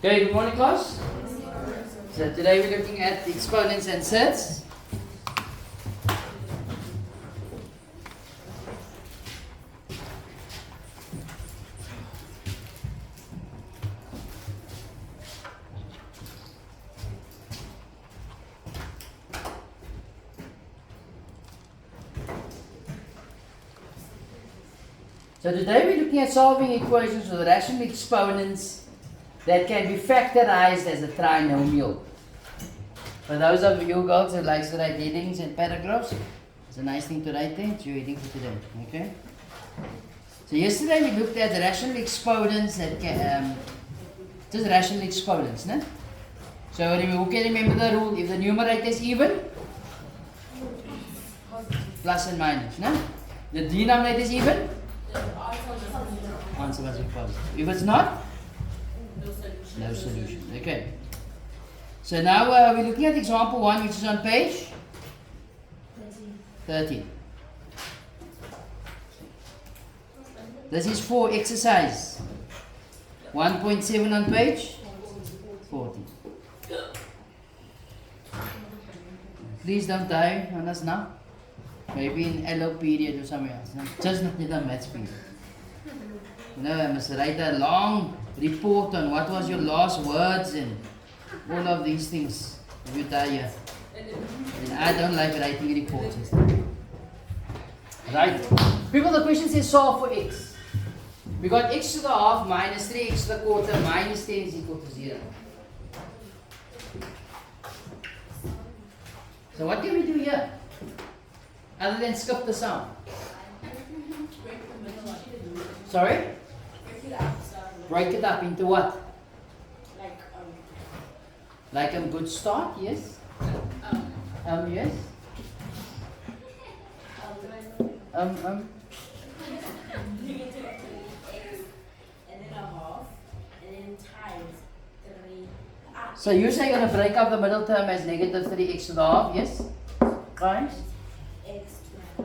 Okay, good morning class. So today we're looking at exponents and surds. So today we're looking at solving equations with rational exponents that can be factorized as a trinomial. For those of you girls who like to write headings and paragraphs, it's a nice thing to write there. It's your heading for today. Okay? So yesterday we looked at rational exponents that can just rational exponents, no? So who can remember the rule? If the numerator is even, plus and minus, no? The denominator is even, answer must be positive. If it's not, no solution. Okay. So now we're looking at example 1, which is on page 13. This is for exercise 1.7 on page 14. Please don't die on us now. Maybe in LO period or somewhere else. No? Just not in the maths period. No, I must write a long report on what was your last words and all of these things. If you die here. And I don't like writing reports and stuff. Right. People, the question says solve for x. We got x to the half minus 3x to the quarter minus 10 is equal to 0. So what can we do here? Other than skip the sum. Sorry? Break it up into what? Like a good start, yes? Yes? And then a half, and then times 3. So you're saying you're going to break up the middle term as negative 3x to the half, yes? Times? X to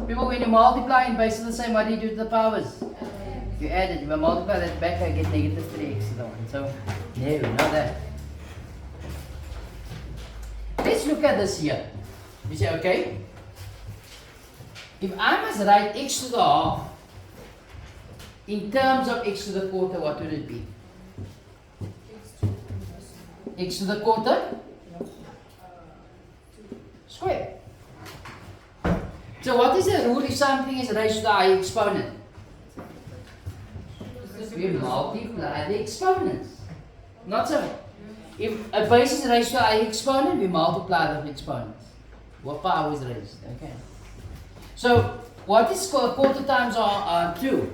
People, when you multiply in base of the same, what do you do to the powers? You add it, you multiply that back, I get negative 3x to the 1. So, there we know that. Let's look at this here. You say, okay, if I must write x to the half in terms of x to the quarter, what would it be? X to the quarter square. So what is the rule if something is raised to the high exponent? We multiply the exponents. Not so. If a base is raised to a high exponent, we multiply the exponents. What power is raised? Okay. So what is quarter times 2?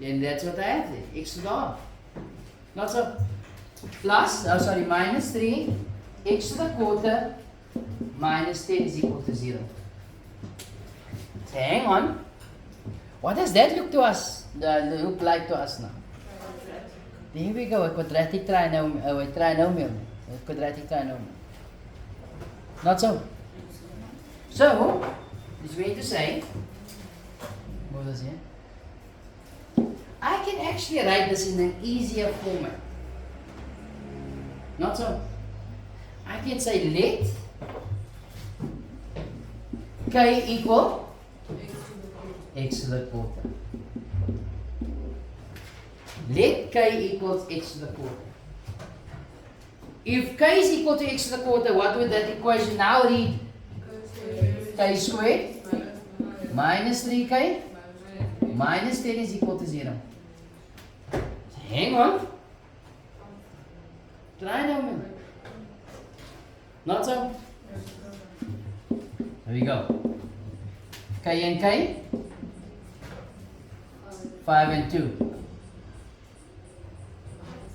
Then that's what I have there. X to the half. Not so. Plus, minus 3 x to the quarter minus 10 is equal to 0. So hang on. What does that look to us? Look like to us now? There we go, a quadratic trinomial. A trinomial. A quadratic trinomial. Not so. So, it's going to say, what was here? I can actually write this in an easier format. Not so. I can say let k equal x to the quarter. Let k equals x to the quarter. If k is equal to x to the quarter, what would that equation now read? K squared minus 3k minus 10 is equal to 0. So hang on. Trinomial. Not so? There we go. K and K. 5 and 2.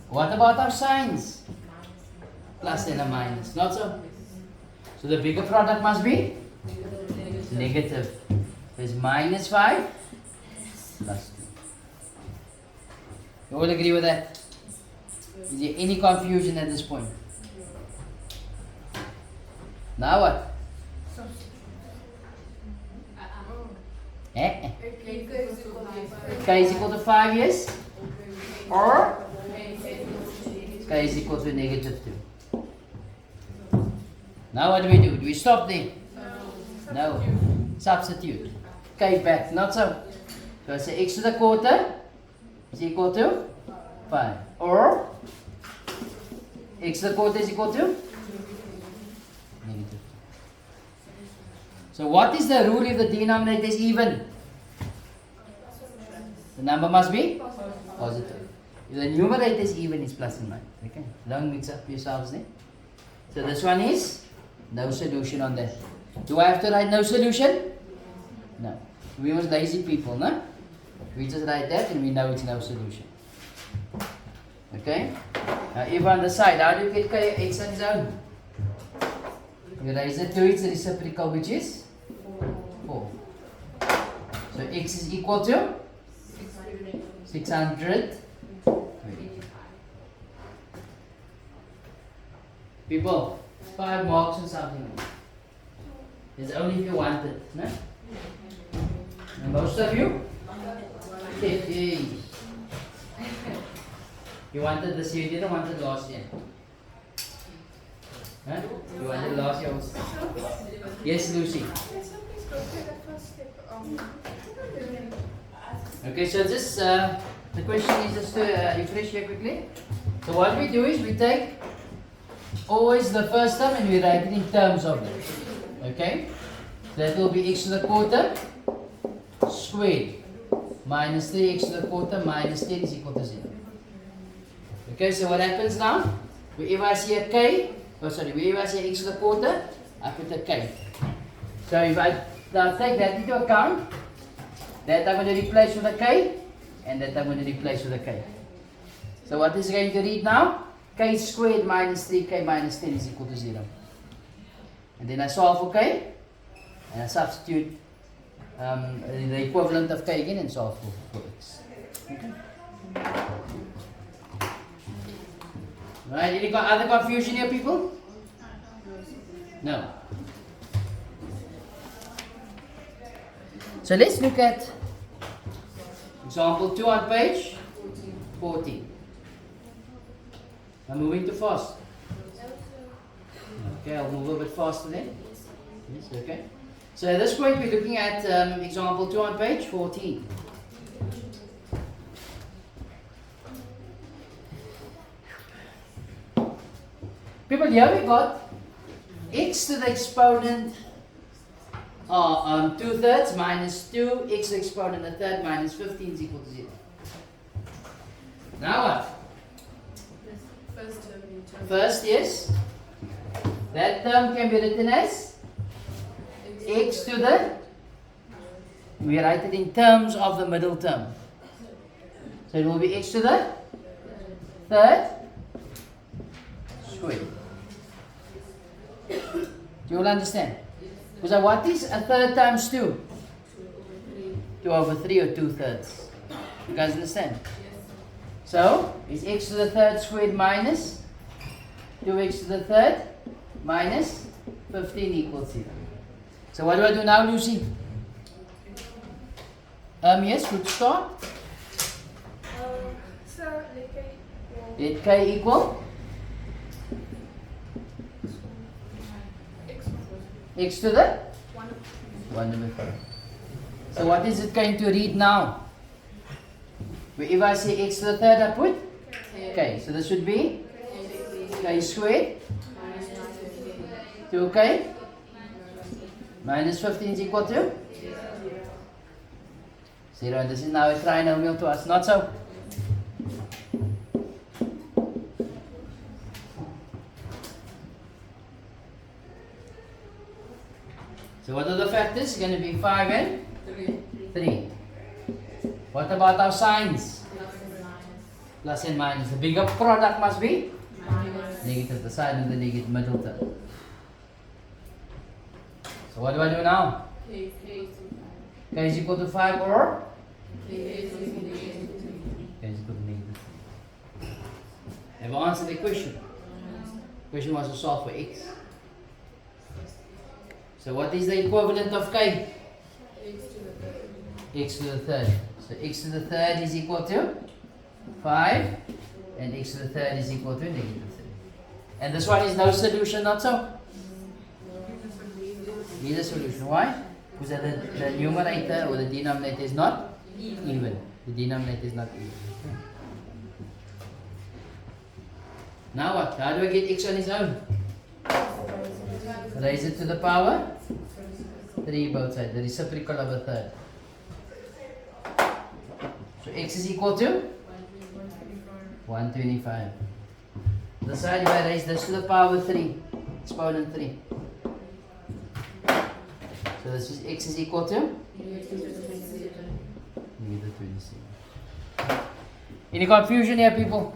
What about our signs? Plus and a minus. Not so? So the bigger product must be? Negative. There's minus 5 plus 2. You all agree with that? Is there any confusion at this point? Now what? K is equal to 5, yes? Or k is equal to negative 2. Now what do we do? Do we stop there? No. Substitute. K back, not so. So I say x to the quarter is equal to 5. Or x to the quarter is equal to negative 2. So what is the rule if the denominator is even? The number must be positive. If the numerator is even, it's plus and minus. Okay? Don't mix up yourselves there. So this one is no solution on that. Do I have to write no solution? No. We was lazy people, no? We just write that and we know it's no solution. Okay? Now if on the side, how do you get k x on its own? You raise it to its reciprocal, which is 4. So x is equal to 600. People, 5 marks or something. It's only if you want it, no? And most of you? Okay. You wanted this year, you didn't want it last year. Huh? You wanted last year also. Yes, Lucy. Okay, so this, the question is just to refresh here quickly. So what we do is we take always the first term and we write it in terms of it. Okay? That will be x to the quarter squared minus 3x to the quarter minus 10 is equal to 0. Okay, so what happens now? Whenever I see a k, whenever I say x to the quarter, I put a k. So if I now take that into account, that I'm going to replace with a k, and that I'm going to replace with a k. So what is going to read now? K squared minus 3k minus 10 is equal to 0. And then I solve for k, and I substitute the equivalent of k again and solve for x. Okay. Right, any other confusion here, people? No. So let's look at example 2 on page 14. I'm moving too fast. Okay, I'll move a bit faster then. Yes, okay. So at this point we're looking at example 2 on page 14. People, here we got x to the exponent 2/3 minus 2, x to the exponent 1/3 minus 15 is equal to 0. Now what? First, yes. That term can be written as x to the, we write it in terms of the middle term. So it will be x to the 3rd squared. Do you all understand? Because what is a 3rd times 2? 2 over 3 or 2/3. You guys understand? So it's x to the 3rd squared minus 2x to the 3rd minus 15 equals 0. So what do I do now, Lucy? Yes, good start. So Let k equal x to the 1/3. So what is it going to read now? If I say x to the 3rd, I put k. So this should be k squared 2k minus 15 is equal to 0. And this is now a trinomial to us, not so? So what are the factors? It's going to be 5 and 3. What about our signs? Plus and minus. The bigger product must be negative, the sign of the negative middle term. So what do I do now? K is equal to 5 or? K is equal to negative 3. Have I answered the question? The question was to solve for x. So what is the equivalent of k? X to the 3rd. So x to the 3rd is equal to 5 and x to the third is equal to negative 3. And this one is no solution, not so? Is a solution. Why? Because the numerator or the denominator is not even. The denominator is not even. Now what? How do I get x on its own? Raise it to the power 3 both sides. The reciprocal of a third. So x is equal to 125. This side, if I raise this to the power 3, exponent 3. So this is x is equal to negative 27. Any confusion here, people?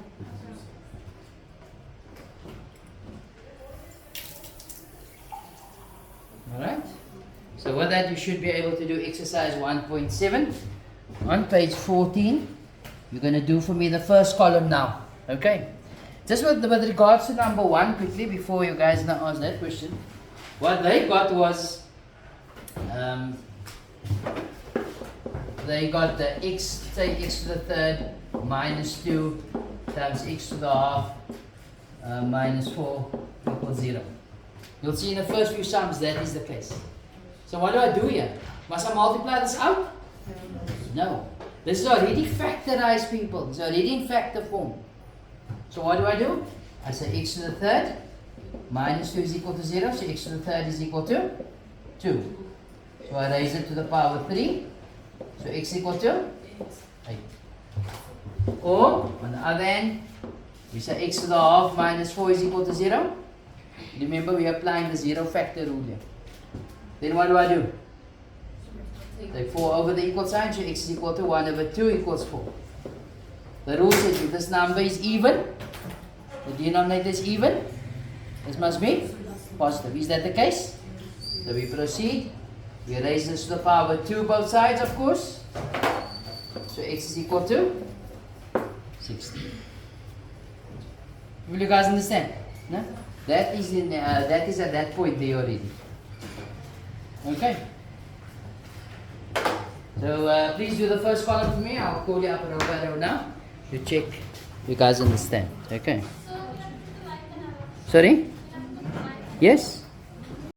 Alright. So with that, you should be able to do exercise 1.7 on page 14. You're going to do for me the first column now. Okay. Just with regards to number 1, quickly, before you guys now ask that question. What they got was, they got the x, say x to the third minus 2 times x to the half minus 4 equals 0. You'll see in the first few sums that is the case. So what do I do here? Must I multiply this out? No. This is already factorized, people. It's already in factor form. So what do? I say x to the third minus 2 is equal to 0. So x to the third is equal to 2. So I raise it to the power 3. So x equal to 8. Or, on the other hand, we say x to the half minus 4 is equal to 0. Remember, we are applying the 0 factor rule here. Then what do? Take 4 over the equal sign, so x is equal to 1 over 2 equals 4. The rule says if this number is even, the denominator is even, this must be positive. Is that the case? So we proceed. We raise this to the power 2 both sides, of course. So x is equal to 16. Will you guys understand? No? That is at that point there already. Okay. So please do the first column for me. I'll call you up over now to check you guys understand. Okay. Sorry? Yes?